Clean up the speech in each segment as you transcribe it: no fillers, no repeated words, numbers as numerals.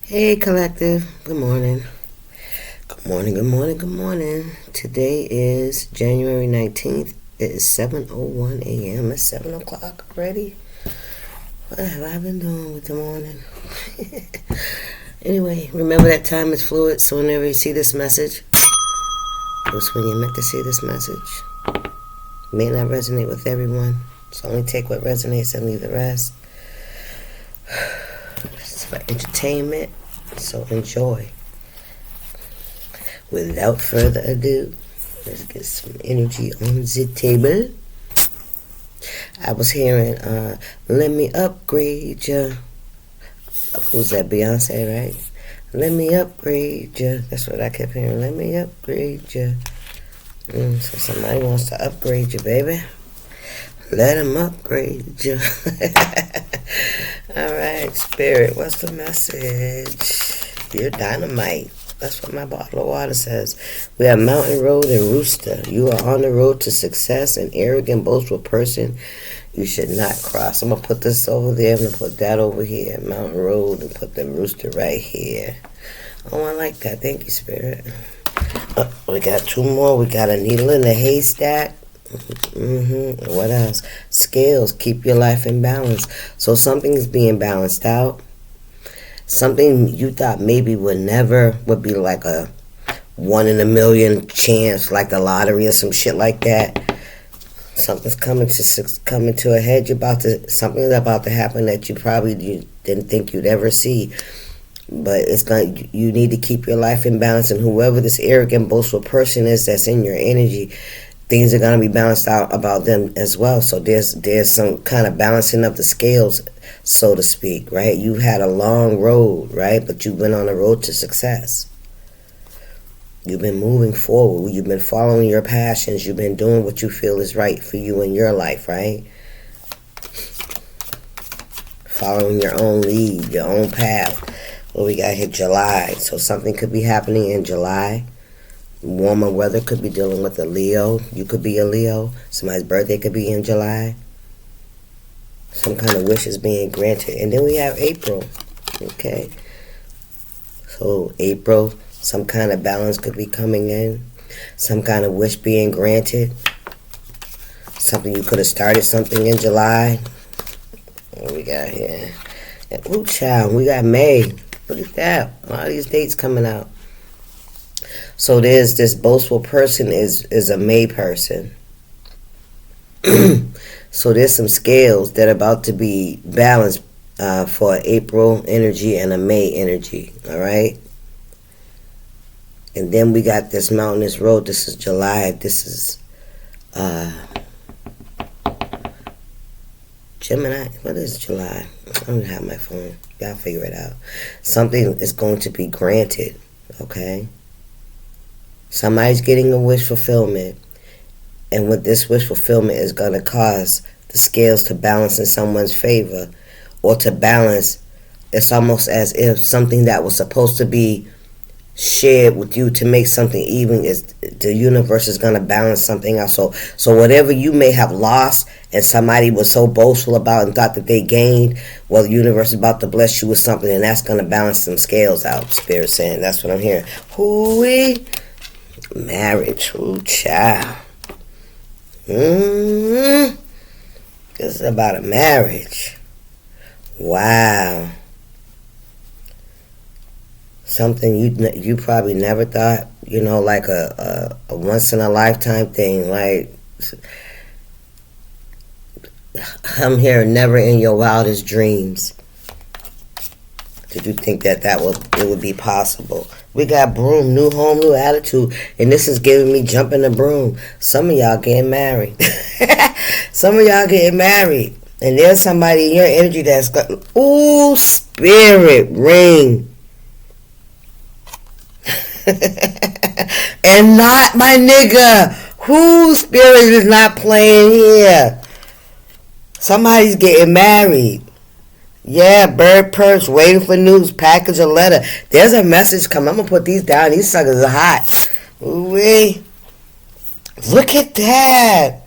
Hey collective, good morning. Good morning, good morning, good morning. Today is January 19th. It is 7:01 a.m. It's 7 o'clock already. What have I been doing with the morning? Anyway, remember that time is fluid, so whenever you see this message, it's when you're meant to see this message. It may not resonate with everyone, so only take what resonates and leave the rest. It's for entertainment, so enjoy. Without further ado, let's get some energy on the table. I was hearing, let me upgrade ya. Who's that? Beyonce, right? Let me upgrade ya. That's what I kept hearing. Let me upgrade ya. So somebody wants to upgrade you, baby. Let them upgrade you. All right, Spirit, what's the message? You're dynamite. That's what my bottle of water says. We have Mountain Road and Rooster. You are on the road to success. An arrogant, boastful person you should not cross. I'm going to put this over there. I'm going to put that over here. Mountain Road, and put the Rooster right here. Oh, I like that. Thank you, Spirit. We got two more. We got a needle in a haystack. What else? Scales. Keep your life in balance. So something is being balanced out. Something you thought maybe would be like a 1 in a million chance, like the lottery or some shit like that. Something's coming to a head. Something's about to happen that you didn't think you'd ever see. But you need to keep your life in balance, and whoever this arrogant, boastful person is that's in your energy, things are going to be balanced out about them as well. So there's some kind of balancing of the scales, so to speak, right? You've had a long road, right? But you've been on the road to success. You've been moving forward. You've been following your passions. You've been doing what you feel is right for you in your life, right? Following your own lead, your own path. Well, we got here July. So something could be happening in July. Warmer weather could be dealing with a Leo. You could be a Leo. Somebody's birthday could be in July. Some kind of wish is being granted. And then we have April. Okay. So April, some kind of balance could be coming in. Some kind of wish being granted. Something you could have started something in July. What we got here? Ooh, child. We got May. Look at that. All these dates coming out. So there's this boastful person is a May person. So there's some scales that are about to be balanced for April energy and a May energy. All right. And then we got this mountainous road. This is July. This is Gemini. What is July? I don't have my phone. Y'all figure it out. Something is going to be granted. Okay. Somebody's getting a wish fulfillment, and what this wish fulfillment is going to cause the scales to balance in someone's favor, or to balance. It's almost as if something that was supposed to be shared with you to make something even, is the universe is going to balance something out. So whatever you may have lost and somebody was so boastful about and thought that they gained, well, the universe is about to bless you with something, and that's going to balance some scales out. Spirit saying, that's what I'm hearing. Hooey. Marriage, ooh, child. This is about a marriage. Wow. Something you probably never thought, like a once in a lifetime thing. Like, I'm hearing never in your wildest dreams did you think that it would be possible. We got broom, new home, new attitude, and this is giving me jumping the broom. Some of y'all getting married. Some of y'all getting married, and there's somebody in your energy that's got, ooh, spirit ring. And not my nigga. Whose spirit is not playing here? Somebody's getting married. Yeah, bird perch, waiting for news, package a letter. There's a message coming. I'm going to put these down. These suckers are hot. Ooh-wee. Look at that.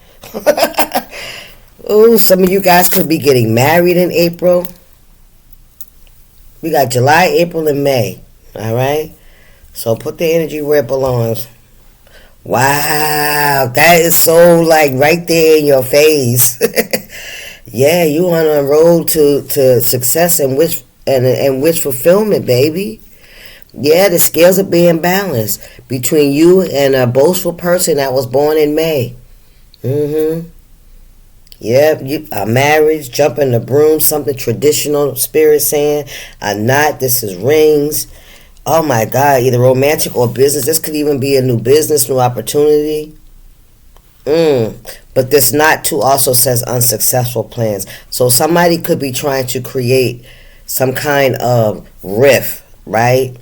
Ooh, some of you guys could be getting married in April. We got July, April, and May. All right? So put the energy where it belongs. Wow, that is so like right there in your face. Yeah, you on a road to success and wish fulfillment, baby. Yeah, the scales are being balanced between you and a boastful person that was born in May. Mm-hmm. Yep, a marriage, jumping the broom, something traditional, spirit saying, a knot, this is rings. Oh my God, either romantic or business. This could even be a new business, new opportunity. But this knot too also says unsuccessful plans. So somebody could be trying to create some kind of rift, right?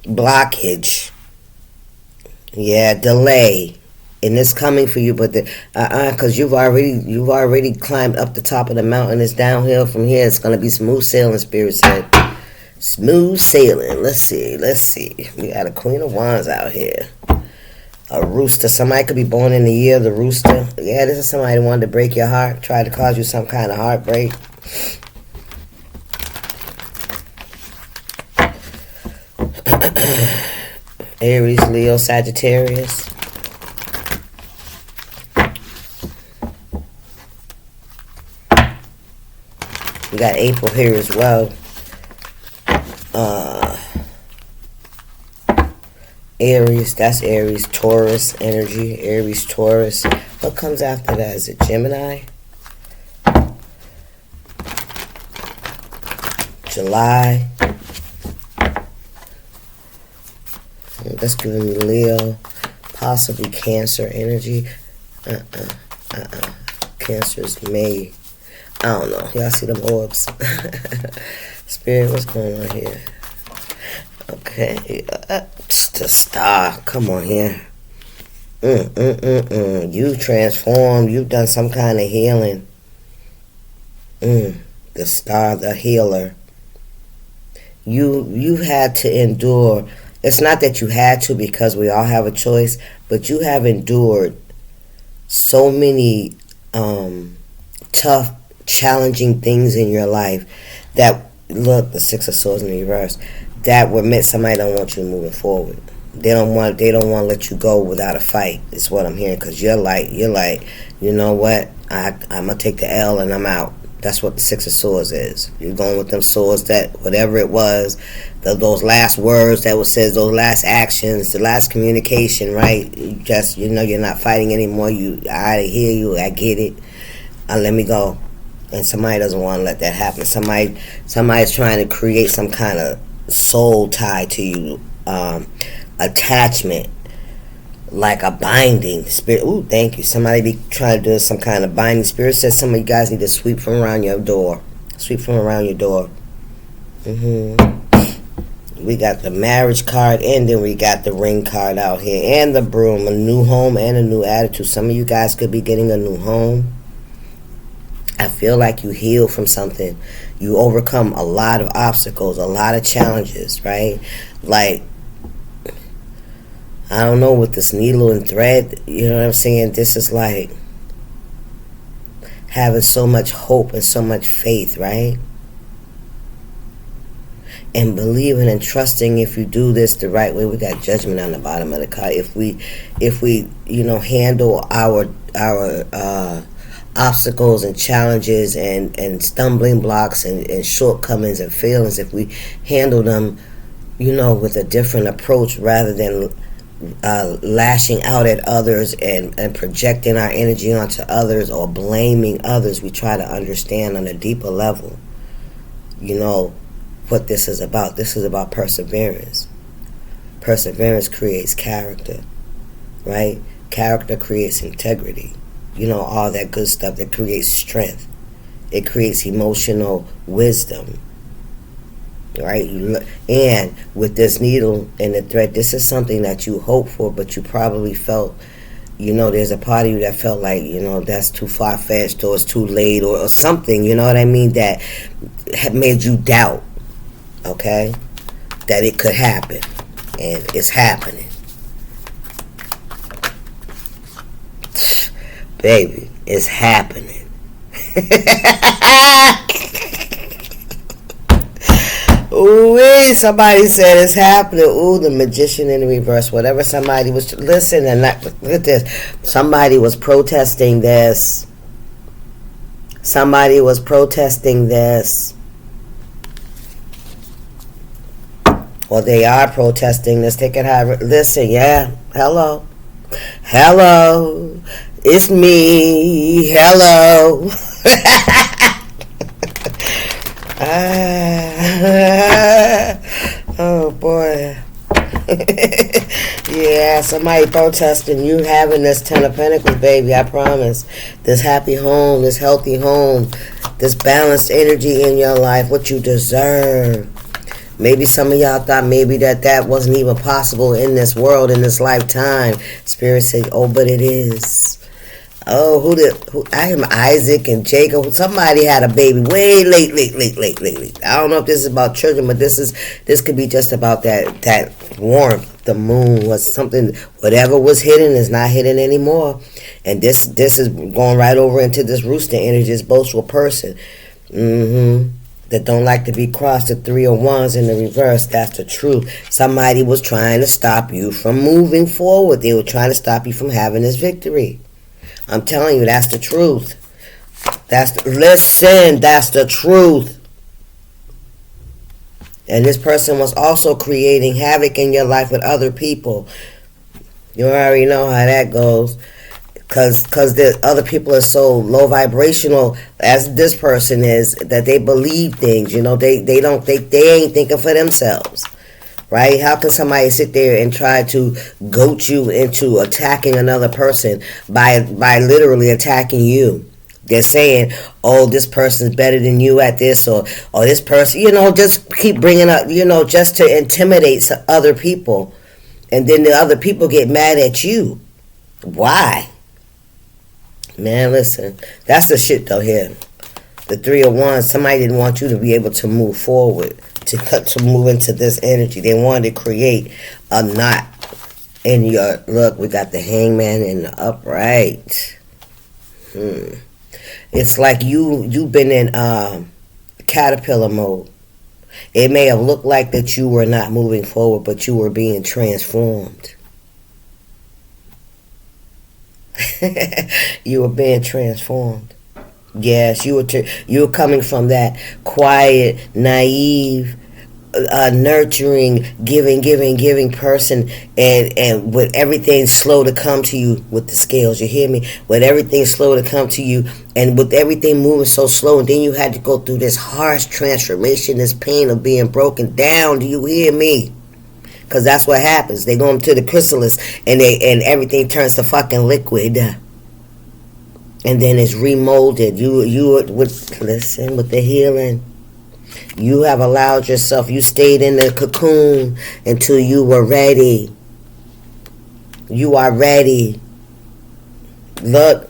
Blockage. Yeah, delay. And it's coming for you, but because you've already climbed up the top of the mountain. It's downhill from here. It's gonna be smooth sailing, spirit said. Smooth sailing. Let's see. We got a Queen of Wands out here. A rooster. Somebody could be born in the year of the rooster. Yeah, this is somebody who wanted to break your heart, tried to cause you some kind of heartbreak. Aries, Leo, Sagittarius. We got April here as well. Aries, that's Aries, Taurus energy. Aries, Taurus. What comes after that? Is it Gemini? July. That's giving me Leo. Possibly Cancer energy. Cancer's May. I don't know. Y'all see them orbs? Spirit, what's going on here? Okay. The star. Come on here. You transformed. You've done some kind of healing. The star, the healer. You had to endure. It's not that you had to, because we all have a choice, but you have endured so many tough, challenging things in your life that, look, the Six of Swords in the reverse, that would meant somebody don't want you moving forward. They don't want to let you go without a fight. Is what I'm hearing, because you're like, you know what? I'm gonna take the L and I'm out. That's what the Six of Swords is. You're going with them swords that whatever it was, those last words that was said, those last actions, the last communication, right? You're not fighting anymore. I hear you. I get it. Let me go. And somebody doesn't want to let that happen. Somebody's trying to create some kind of soul tie to you, attachment, like a binding spirit. Ooh, thank you. Somebody be trying to do some kind of binding. Spirit says some of you guys need to sweep from around your door. Sweep from around your door. We got the marriage card, and then we got the ring card out here, and the broom, a new home and a new attitude. Some of you guys could be getting a new home. I feel like you heal from something. You overcome a lot of obstacles, a lot of challenges, right? Like, I don't know, with this needle and thread, you know what I'm saying? This is like having so much hope and so much faith, right? And believing and trusting, if you do this the right way. We got Judgment on the bottom of the card. If we handle our obstacles and challenges and stumbling blocks and shortcomings and failings, if we handle them, with a different approach, rather than lashing out at others and projecting our energy onto others or blaming others, we try to understand on a deeper level, what this is about. This is about perseverance. Perseverance creates character, right? Character creates integrity. All that good stuff that creates strength. It creates emotional wisdom, right? And with this needle and the thread, this is something that you hope for, but you probably felt, there's a part of you that felt like, that's too far-fetched, or it's too late, or something, you know what I mean, that had made you doubt, okay, that it could happen. And it's happening. Baby, it's happening. Ooh, somebody said it's happening. Ooh, the magician in the reverse. Whatever somebody was, listen, and look at this. Somebody was protesting this. Somebody was protesting this. Or they are protesting this. Take it high. Listen, yeah. Hello. Hello. It's me. Hello. Oh boy. Yeah, somebody protesting you having this 10 of Pentacles, baby. I promise. This happy home, this healthy home, this balanced energy in your life, what you deserve. Maybe some of y'all thought maybe that wasn't even possible in this world, in this lifetime. Spirit said, oh, but it is. Oh, who I am Isaac and Jacob. Somebody had a baby way late. I don't know if this is about children, but this could be just about that warmth. The moon was something, whatever was hidden is not hidden anymore. And this is going right over into this rooster energy, this boastful person. That don't like to be crossed, the 3 of Wands in the reverse. That's the truth. Somebody was trying to stop you from moving forward. They were trying to stop you from having this victory. I'm telling you, that's the truth. That's the truth. And this person was also creating havoc in your life with other people. You already know how that goes. Because the other people are so low vibrational as this person is, that they believe things. You know, they ain't thinking for themselves. Right? How can somebody sit there and try to goat you into attacking another person by literally attacking you? They're saying, oh, this person's better than you at this, or this person, just keep bringing up, just to intimidate other people. And then the other people get mad at you. Why? Man, listen, that's the shit though here. The 3 of Wands, somebody didn't want you to be able to move forward, to move into this energy. They wanted to create a knot in your, look, we got the Hangman in the upright. It's like you've been in caterpillar mode. It may have looked like that you were not moving forward, but you were being transformed. You were being transformed. Yes, you were coming from that quiet, naive, nurturing, giving person, and with everything slow to come to you with the scales. You hear me? With everything slow to come to you, and with everything moving so slow, and then you had to go through this harsh transformation, this pain of being broken down. Do you hear me? Because that's what happens. They go into the chrysalis, and everything turns to fucking liquid. And then it's remolded. You would listen with the healing. You have allowed yourself. You stayed in the cocoon until you were ready. You are ready. Look,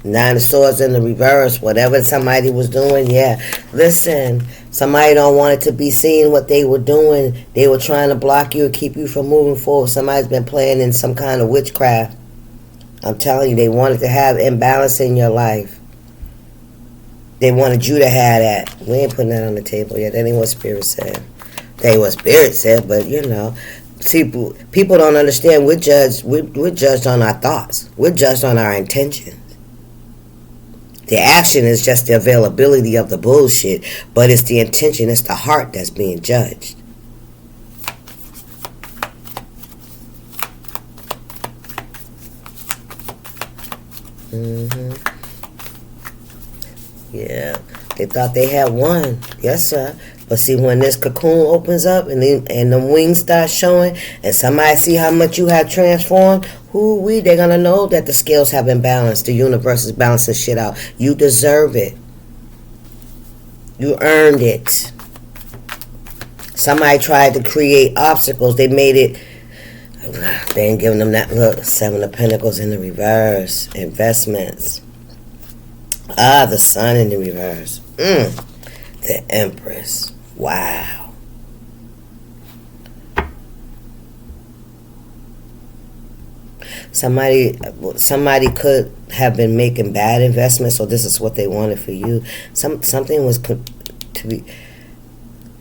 9 of Swords in the reverse. Whatever somebody was doing, yeah. Listen, somebody don't want it to be seen what they were doing. They were trying to block you and keep you from moving forward. Somebody's been playing in some kind of witchcraft. I'm telling you, they wanted to have imbalance in your life. They wanted you to have that. We ain't putting that on the table yet. That ain't what Spirit said. That ain't what Spirit said, but see, people don't understand. We're judged on our thoughts. We're judged on our intentions. The action is just the availability of the bullshit, but it's the intention, it's the heart that's being judged. Yeah, they thought they had won. Yes, sir. But see, when this cocoon opens up and the wings start showing, and somebody see how much you have transformed, they're going to know that the scales have been balanced. The universe is balancing shit out. You deserve it. You earned it. Somebody tried to create obstacles. They made it. They ain't giving them that. Look, 7 of Pentacles in the reverse. Investments. The Sun in the reverse. The Empress. Wow. Somebody could have been making bad investments, so this is what they wanted for you. Something was to be.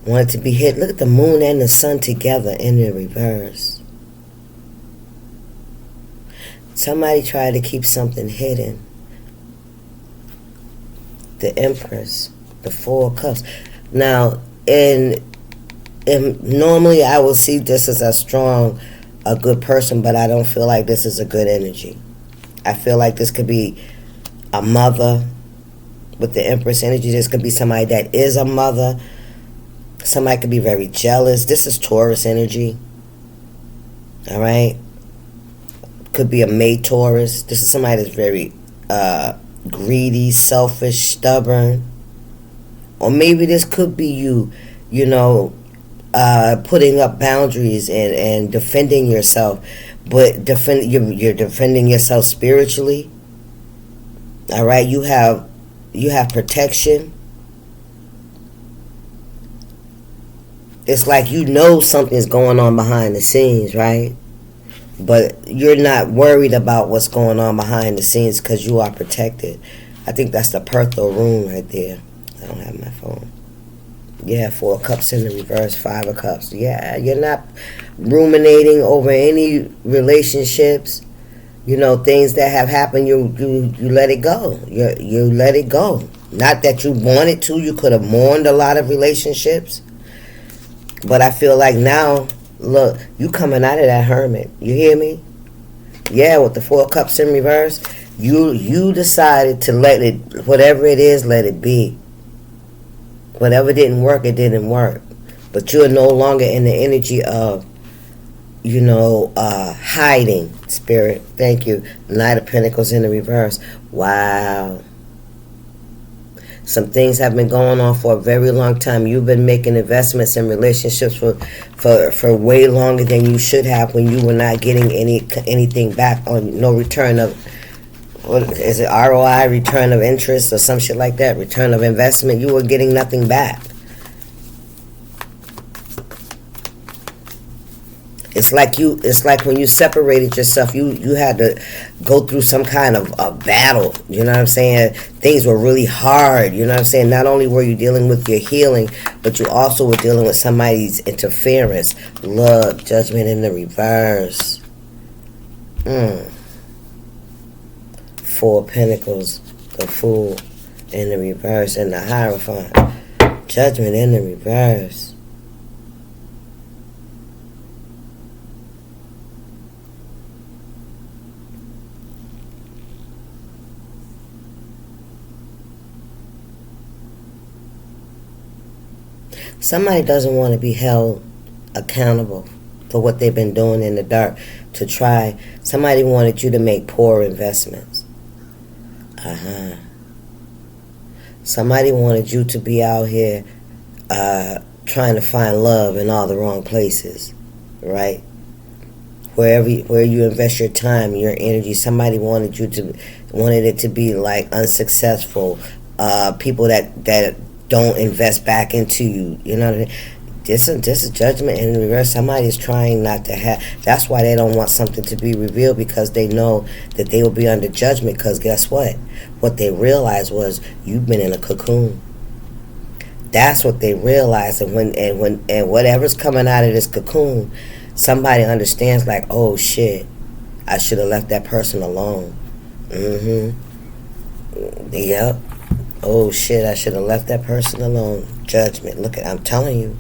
Want it to be hid. Look at the moon and the sun together in the reverse. Somebody tried to keep something hidden. The Empress, the Four of Cups. Now, and normally I will see this as a good person, but I don't feel like this is a good energy. I feel like this could be a mother with the Empress energy. This could be somebody that is a mother. Somebody could be very jealous. This is Taurus energy. All right? Could be a May Taurus. This is somebody that's very greedy, selfish, stubborn. Or maybe this could be you, putting up boundaries and defending yourself. But you're defending yourself spiritually. All right? You have protection. It's like something's going on behind the scenes, right? But you're not worried about what's going on behind the scenes because you are protected. I think that's the Perthel rune right there. I don't have my phone. Yeah, 4 of Cups in the reverse, 5 of Cups. Yeah, you're not ruminating over any relationships. Things that have happened, you let it go. You let it go. Not that you wanted to. You could have mourned a lot of relationships. But I feel like now, look, you coming out of that hermit. You hear me? Yeah, with the 4 of Cups in reverse, you decided to let it, whatever it is, let it be. Whatever didn't work, it didn't work. But you're no longer in the energy of, hiding, Spirit. Thank you. Knight of Pentacles in the reverse. Wow. Some things have been going on for a very long time. You've been making investments in relationships for way longer than you should have when you were not getting anything back on no return of, what is it, ROI, return of interest or some shit like that, return of investment. You were getting nothing back. It's like when you separated yourself, you had to go through some kind of a battle. You know what I'm saying? Things were really hard. You know what I'm saying? Not only were you dealing with your healing, but you also were dealing with somebody's interference. Look, Judgment in the reverse. 4 of Pentacles, the Fool in the reverse, and the Hierophant. Judgment in the reverse. Somebody doesn't want to be held accountable for what they've been doing in the dark to try. Somebody wanted you to make poor investments. Somebody wanted you to be out here trying to find love in all the wrong places, right? Where you invest your time, your energy, somebody wanted it to be like unsuccessful. People that don't invest back into you. You know what I mean? This is Judgment in reverse. Somebody's trying not to have. That's why they don't want something to be revealed, because they know that they will be under judgment. Because guess what? What they realized was you've been in a cocoon. That's what they realized, and whatever's coming out of this cocoon, somebody understands like, oh shit, I should have left that person alone. Yep. Oh shit, I should have left that person alone. Judgment. Look I'm telling you.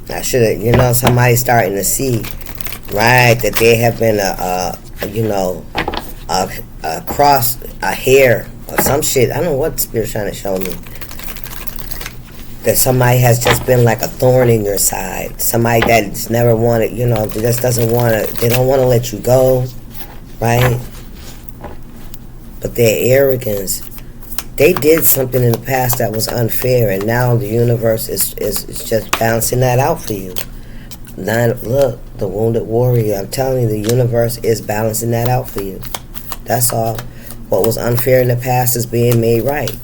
I should have, somebody's starting to see, right, that they have been a hair or some shit. I don't know what the Spirit's trying to show me. That somebody has just been like a thorn in your side. Somebody that's never wanted, just doesn't want to, they don't want to let you go, right? But their arrogance, they did something in the past that was unfair, and now the universe is just balancing that out for you. Now, look, the Wounded Warrior, I'm telling you, the universe is balancing that out for you. That's all. What was unfair in the past is being made right.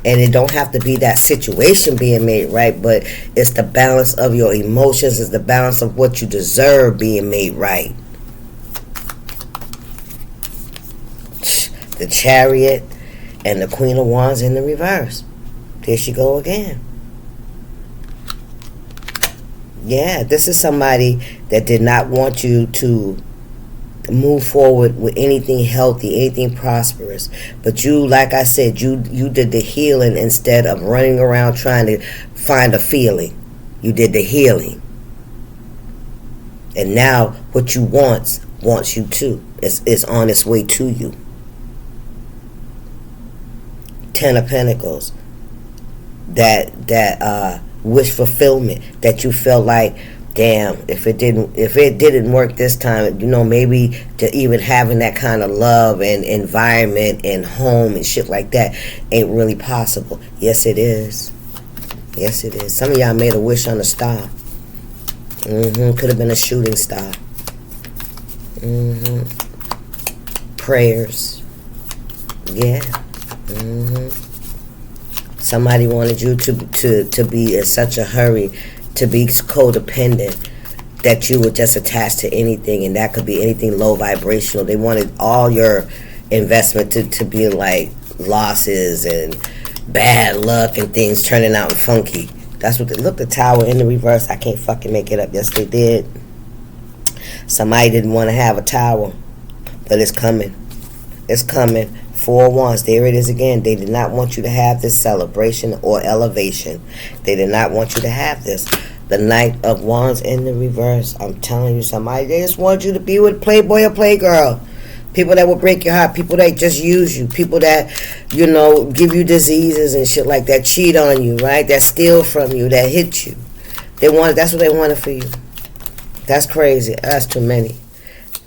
And it don't have to be that situation being made right, but it's the balance of your emotions, it's the balance of what you deserve being made right. The Chariot and the Queen of Wands in the reverse. There she go again. Yeah, this is somebody that did not want you to move forward with anything healthy, anything prosperous. But you, like I said, you did the healing instead of running around trying to find a feeling. You did the healing. And now what you wants you too. Is on its way to you. Ten of Pentacles. That wish fulfillment that you felt like, damn, if it didn't work this time, maybe to even having that kind of love and environment and home and shit like that ain't really possible. Yes, it is. Yes, it is. Some of y'all made a wish on a star. Could have been a shooting star. Prayers. Yeah. Somebody wanted you to be in such a hurry, to be codependent, that you would just attach to anything, and that could be anything low vibrational. They wanted all your investment to be like losses and bad luck and things turning out funky. That's what look, the Tower in the reverse. I can't fucking make it up. Yes, they did. Somebody didn't want to have a tower, but it's coming. It's coming. 4 Wands, there it is again. They did not want you to have this celebration or elevation. They did not want you to have this. The Knight of Wands in the reverse. I'm telling you, somebody, they just want you to be with playboy or playgirl. People that will break your heart. People that just use you. People that, give you diseases and shit like that. Cheat on you, right? That steal from you. That hit you. That's what they wanted for you. That's crazy. That's too many.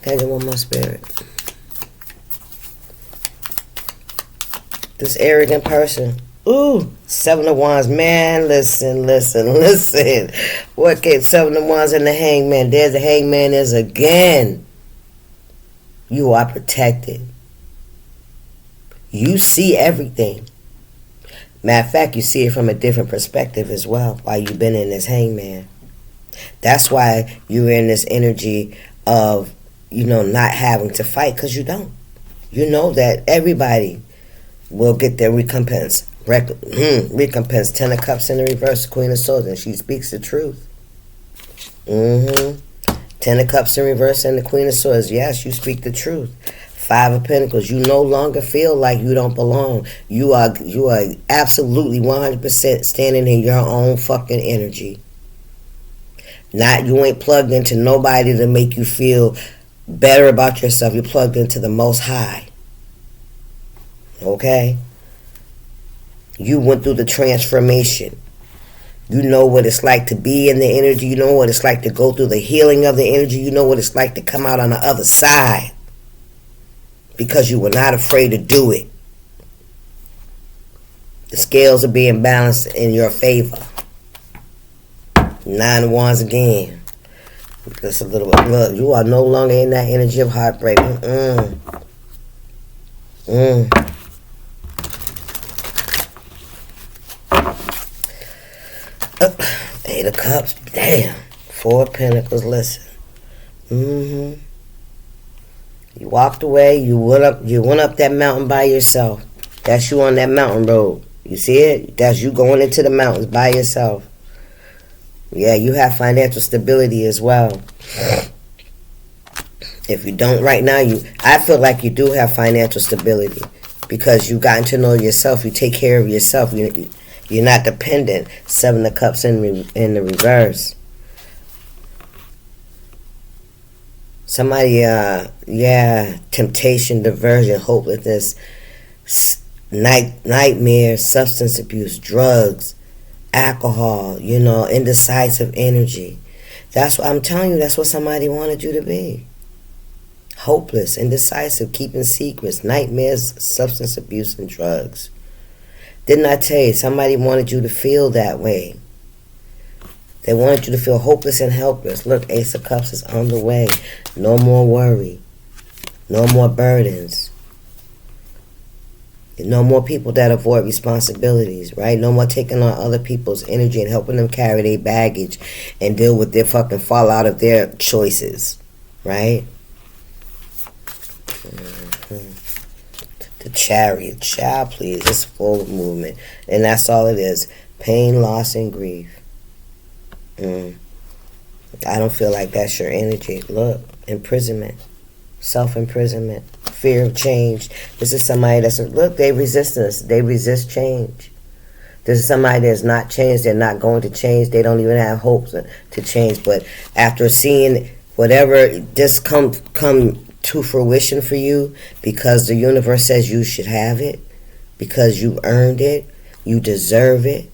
Can I get one more, Spirit? This arrogant person. Ooh, 7 of Wands. Man, listen. What came 7 of Wands and the Hangman? There's the Hangman is again. You are protected. You see everything. Matter of fact, you see it from a different perspective as well while you've been in this Hangman. That's why you're in this energy of, not having to fight, because you don't. You know that everybody will get their recompense. Recompense. 10 of Cups in the reverse, Queen of Swords, and she speaks the truth. 10 of Cups in reverse and the Queen of Swords. Yes, you speak the truth. 5 of Pentacles. You no longer feel like you don't belong. You are absolutely 100% standing in your own fucking energy. You ain't plugged into nobody to make you feel better about yourself. You're plugged into the Most High. Okay? You went through the transformation. You know what it's like to be in the energy. You know what it's like to go through the healing of the energy. You know what it's like to come out on the other side. Because you were not afraid to do it. The scales are being balanced in your favor. 9 of Wands again. Just a little bit. Look, you are no longer in that energy of heartbreak. 8 of Cups. Damn. 4 of Pentacles. Listen. You walked away. You went up that mountain by yourself. That's you on that mountain road. You see it? That's you going into the mountains by yourself. Yeah, you have financial stability as well. If you don't right now, I feel like you do have financial stability because you've gotten to know yourself. You take care of yourself. You're not dependent. 7 of Cups in the reverse. Somebody, temptation, diversion, hopelessness, nightmares, substance abuse, drugs, alcohol, indecisive energy. That's what I'm telling you. That's what somebody wanted you to be. Hopeless, indecisive, keeping secrets, nightmares, substance abuse, and drugs. Didn't I tell you, somebody wanted you to feel that way. They wanted you to feel hopeless and helpless. Look, Ace of Cups is on the way. No more worry. No more burdens. No more people that avoid responsibilities, right? No more taking on other people's energy and helping them carry their baggage and deal with their fucking fallout of their choices, right? The Chariot. Child, please. It's full of movement. And that's all it is. Pain, loss, and grief. I don't feel like that's your energy. Look, imprisonment, self-imprisonment, fear of change. This is somebody that's, look, they resist us. They resist change. This is somebody that's not changed. They're not going to change. They don't even have hopes to change. But after seeing whatever this come to fruition for you, because the universe says you should have it, because you earned it, you deserve it,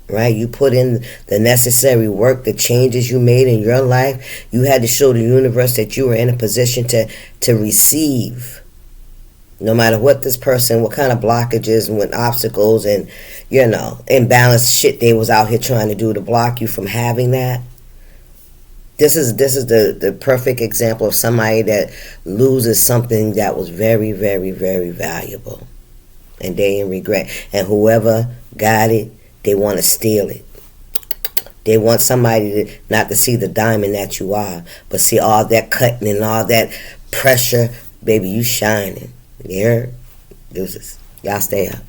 right? You put in the necessary work, the changes you made in your life. You had to show the universe that you were in a position to receive. No matter what this person, what kind of blockages and what obstacles and, imbalanced shit they was out here trying to do to block you from having that. This is the perfect example of somebody that loses something that was very, very, very valuable. And they in regret. And whoever got it, they want to steal it. They want somebody not to see the diamond that you are, but see all that cutting and all that pressure. Baby, you shining. You heard? Deuces. Y'all stay up.